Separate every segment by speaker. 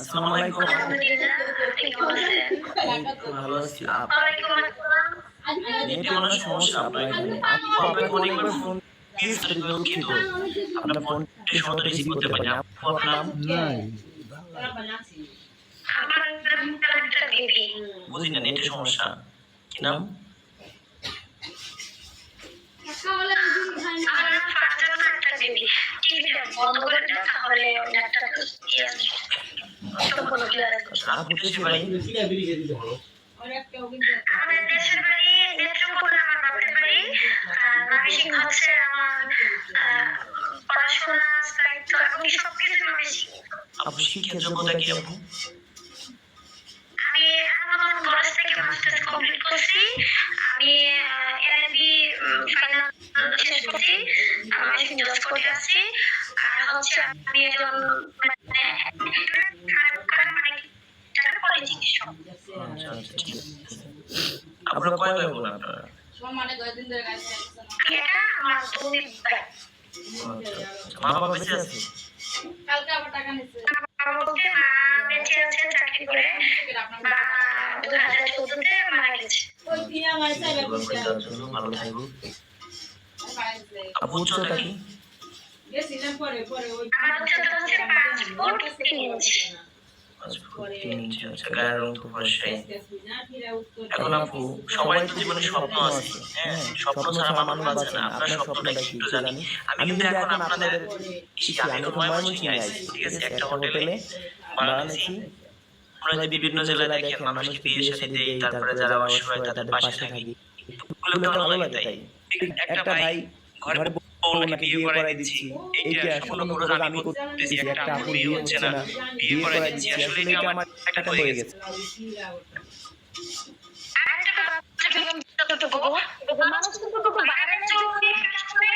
Speaker 1: আসসালামু আলাইকুম। ভালো আছি। নেটে অনেক সমস্যা আপনার এখানে। আপনাকে অনেকবার ফোন দিয়েছি, দুঃখিত। আপনার ফোনটি সময়মতো রিসিভ করতে পারিনি। আপু আপনার নাম? বুঝি না, নেটের সমস্যা। কি নাম? আপু দেশের বাড়ি? আপু শিক্ষার যোগ্যতা কি আপু?
Speaker 2: আমি এলএলবি ফাইনাল শেষ করছি, আমি জব করতে আসছি। আর হচ্ছে আমি একজন মানে
Speaker 1: আপনারা কয় ভাই বোন আপনারা?
Speaker 2: এটা আমার দুই ভাই।
Speaker 1: মা বাবা বেঁচে আছে?
Speaker 2: বাবা বলতে মা বেঁচে আছে চাকরি করে, বা 2014-তে মারা গেছে।
Speaker 1: ভালো থাকবো। আপু উচ্চতা কি?
Speaker 2: আমার উচ্চতা হচ্ছে 5 ফুট 3 ইঞ্চি।
Speaker 1: গায়ের রং তো ফর্সাই। এখন আপু সবাই তো জীবনে স্বপ্ন আছে, হ্যাঁ, স্বপ্ন ছাড়া মানুষ বাঁচে না। আপনার স্বপ্নটা কি একটু জানি। আমি কিন্তু এখন আপনাদের আমি তো ময়মনসিংহে আইছি, ঠিক আছে, একটা হোটেলে ভাড়া নিয়েছি। আমরা যে বিভিন্ন জেলায় দেখেন মানুষকে বিয়ে শাদী দেই, তারপরে যারা অসহায় তাদের পাশে থাকি, এগুলো তো ভালো লাগে। তাই একটা ভাই ঘরে বউকে বিয়ে করাই দিচ্ছি, এইটা সম্পূর্ণ খরচ আমি করতেছি। একটা আপু বিয়ে হচ্ছে না, বিয়ে করাই দিচ্ছি। আসলে এটা আমার একটা হয়ে গেছে।
Speaker 2: আরেকটা কথা বললাম যতটুকু, মানুষ কিন্তু বাইরে যদি কাজ করে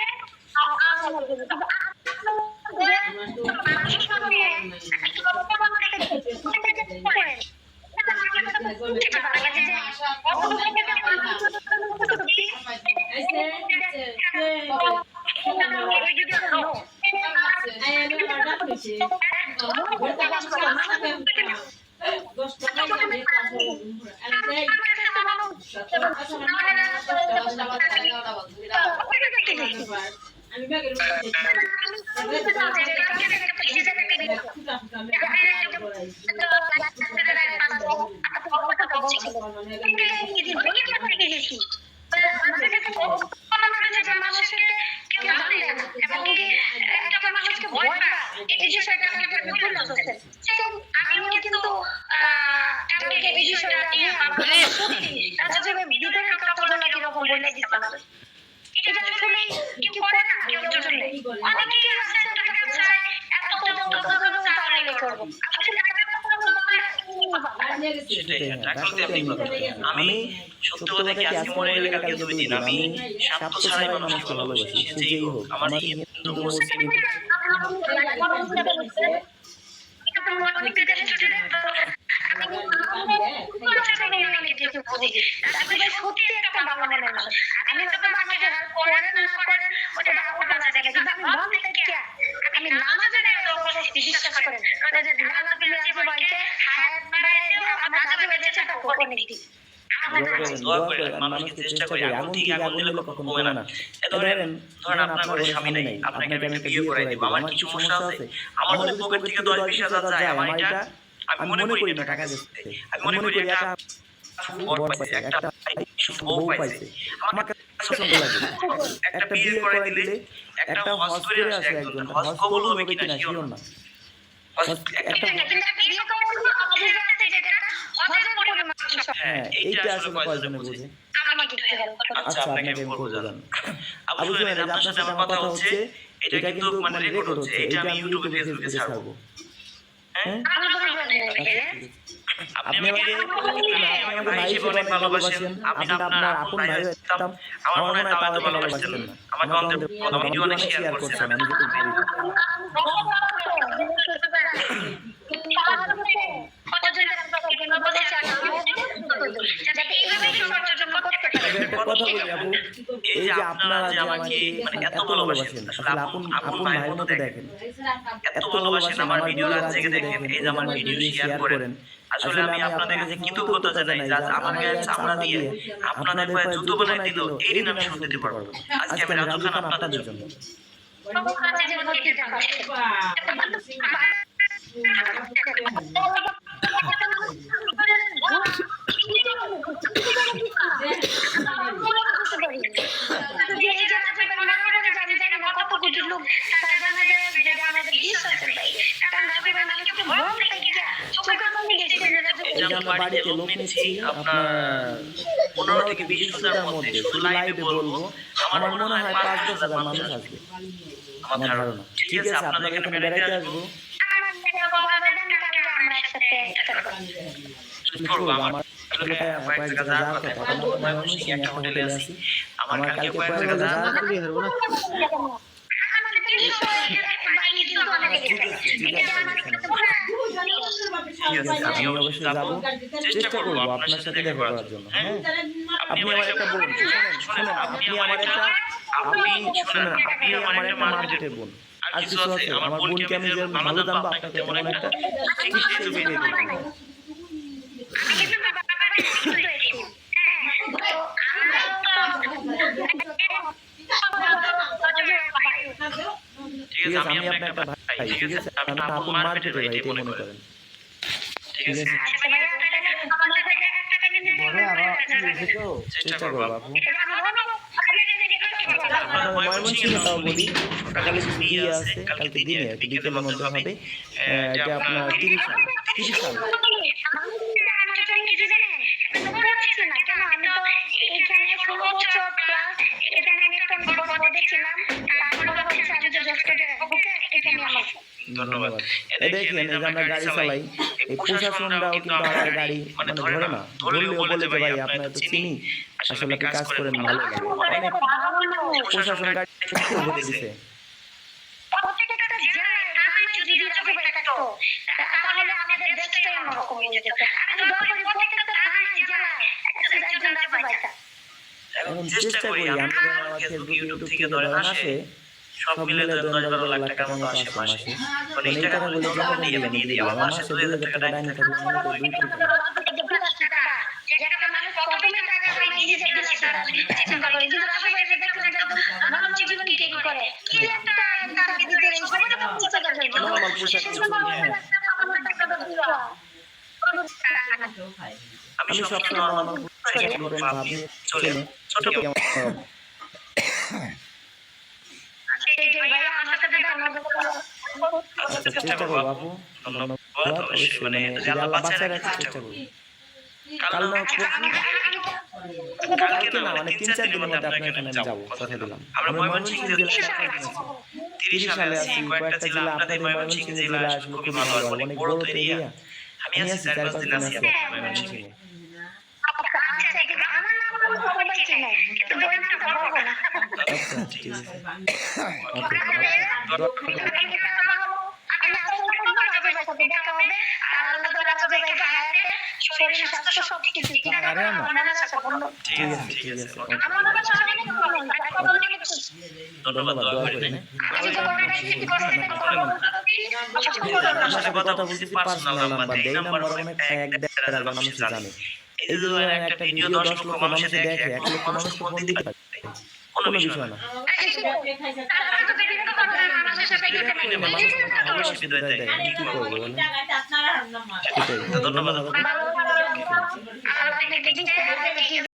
Speaker 2: আমিও কিন্তু এই বিষয়টা নিয়ে ভিতরের কথাগুলো কিরকম বলে দিতে পারবে। এটা আসলে কি করে না কেউ জন্য অনেকে আছে
Speaker 1: আমি সত্য কথা কি আজকে মনে গেলে কালকে দুই দিন। আমি স্বার্থ ছাড়াই মানুষকে ভালোবাসি, সে যেই হোক, আমার হিন্দু মুসলিম।
Speaker 2: সত্যি একটা ভালো মনে মানুষ। আমি হয়তো আমাকে হেল্প করেন না করেন ওটা আলাদা জায়গা, কিন্তু আমি মন থেকে আমি নামাজে বিশ্বাস করেন নামাজ দিলে আছে বলতে হায়াত বাড়ায় দেব, আমার কাজে হয়ে যাচ্ছে তা কখন দিই।
Speaker 1: মানুষকে চেষ্টা করি, আগুন থেকে আগুন দিলে কখনো কমে না। ধরেন আপনার ঘরে স্বামী নেই, আপনাকে আমি একটা বিয়ে করাই দিব, আমার কিছু সমস্যা আছে, আমার যদি পকেট থেকে 10-20 হাজার যায়, আমার এটা আমি মনে করি না টাকা দিতে, আমি মনে করি এটা বর পাইছে, একটা বউ পাইছে, আমার কাছে পছন্দ লাগে। একটা বিয়ে করাই দিলে, একটা হজ করে আসে একজন, হজ কবুল হবে কিনা শিওর না। হ্যাঁ, এইটা আসলে কয়জনে বুঝে। আচ্ছা, আপনাকে আমি বলবো জান। আবু জুনায়েদ, আপনার সাথে আমার কথা হচ্ছে, এটা কিন্তু মানে রেকর্ড হচ্ছে, এটা আমি ইউটিউবে ফেসবুকে ছাড়বো। হ্যাঁ, আপনি আমাকে ভাই হিসেবে অনেক ভালোবাসেন, আপনি আপনার আপন ভাই হতাম, আমার মনে হয় তাও এত ভালোবাসতেন না। আমাকে ভিডিও অনেক শেয়ার করছেন, আমি যেটুকু জানি। কথা বলি আপু, এই যে আপনারা যে আমাকে মানে এত ভালোবাসেন, আসলে আপন আপন ভাইয়ের মতো দেখেন, এত ভালোবাসেন, আমার ভিডিও রাত জেগে দেখেন, এই যে আমার ভিডিও শেয়ার করেন, আসলে আমি আপনাদের কাছে কৃতজ্ঞতা জানাই যে আজ আমার গায়ে চামড়া দিয়ে আপনাদের পায়ে জুতো বানাই দিল, এই দিন আমি শোধ দিতে পারবো না। আজকে আমি রাজু খান আপনাদের জন্য। বাড়িতে লোক নিচ্ছি আপনার 15 থেকে 20টার মধ্যে, শুধু লাইভে বলবো আমার মনে হয় 5-10 হাজার মানুষ আসবে, আমার ধারণা। ঠিক আছে, আপনাদের এখানে বেড়াইতে আসবো, আমার কয়েক জায়গা যাওয়ার কথা, আমার একটা হোটেলে আছি, আমার কালকে কয়েক জায়গা যাওয়ার কথা। আমি অবশ্যই যাবো, চেষ্টা করবো আপনার সাথে দেখা করার জন্য। হ্যাঁ, আপনি আমার একটা বোন, শুনেন, আপনি আমার একটা মার্কেটের বোন, আর কিছু আছে, আমার বোনকে আমি যে ভালো জানবো, আপনাকে এমন একটা চিকিৎসা দিয়ে দেবো। ঠিক আছে, আমি আপনার একটা ভাই, ঠিক আছে, আমি আপন মার্কেটে ভাই, এটাই মনে করেন। ঠিক আছে, চেষ্টা করবো আপু। ময়মনসিংহটাও বলি, সকালে বিয়ে আছে, কালকে দিনে আর কি, বিকেলের মধ্যে হবে। এটা আপনার 30 সাল। ধন্যবাদ। এই দেখেন, এই যে আমরা গাড়ি চালাই, এই প্রশাসনরাও কিন্তু আমাদের গাড়ি মানে ধরে না, ধরলেও বলে যে ভাই আপনারা তো চিনি, আসলে আপনি কাজ করেন, ভালো লাগে। অনেক প্রশাসন গাড়ি ধরে দিছে। এখন চেষ্টা করি আমি ফেসবুক, ইউটিউব থেকে ধরে আসে, সব মিলে 10-12 লাখ টাকার মতো আসে মাসে। মানে এই টাকাগুলো জমা দিয়ে আমি দিয়ে দিই, আমার মাসে 2000 টাকা ডাইনি থাকলে মনে করি 2 কোটি টাকা। নরমাল পোশাক আমি সবসময় নরমাল পোশাক ভাবি চলে ছোট চেষ্টা করবো আপু, ধন্যবাদ। অবশ্যই মানে আল্লাহ বাঁচায় রাখার চেষ্টা করবো। কাল না কালকে না, মানে 3-4 দিনের মধ্যে আপনার এখানে আমি যাবো, কথা দিলাম। আমরা ময়মনসিংহ জেলায় 30 সালে আছি, কয়েকটা জেলা আপনাদের ময়মনসিংহ জেলা আসলে খুবই ভালো, অনেক বড় তো এরিয়া। আমি আছি 4-5 দিন আছি ময়মনসিংহে। আচ্ছা, ঠিক আছে, ওকে। ধন্যবাদ, দোয়া করেন। কথা বলতেছি পার্সোনাল নাম্বার, এই নাম্বার অনেক 1-1.5 হাজার মানুষ জানে। এই যে একটা ভিডিও 10 লক্ষ মানুষ দেখে, 1 লক্ষ মানুষ ফোন দিতে পারে, কোনো বিষয় না। কি করবো ধন্যবাদ।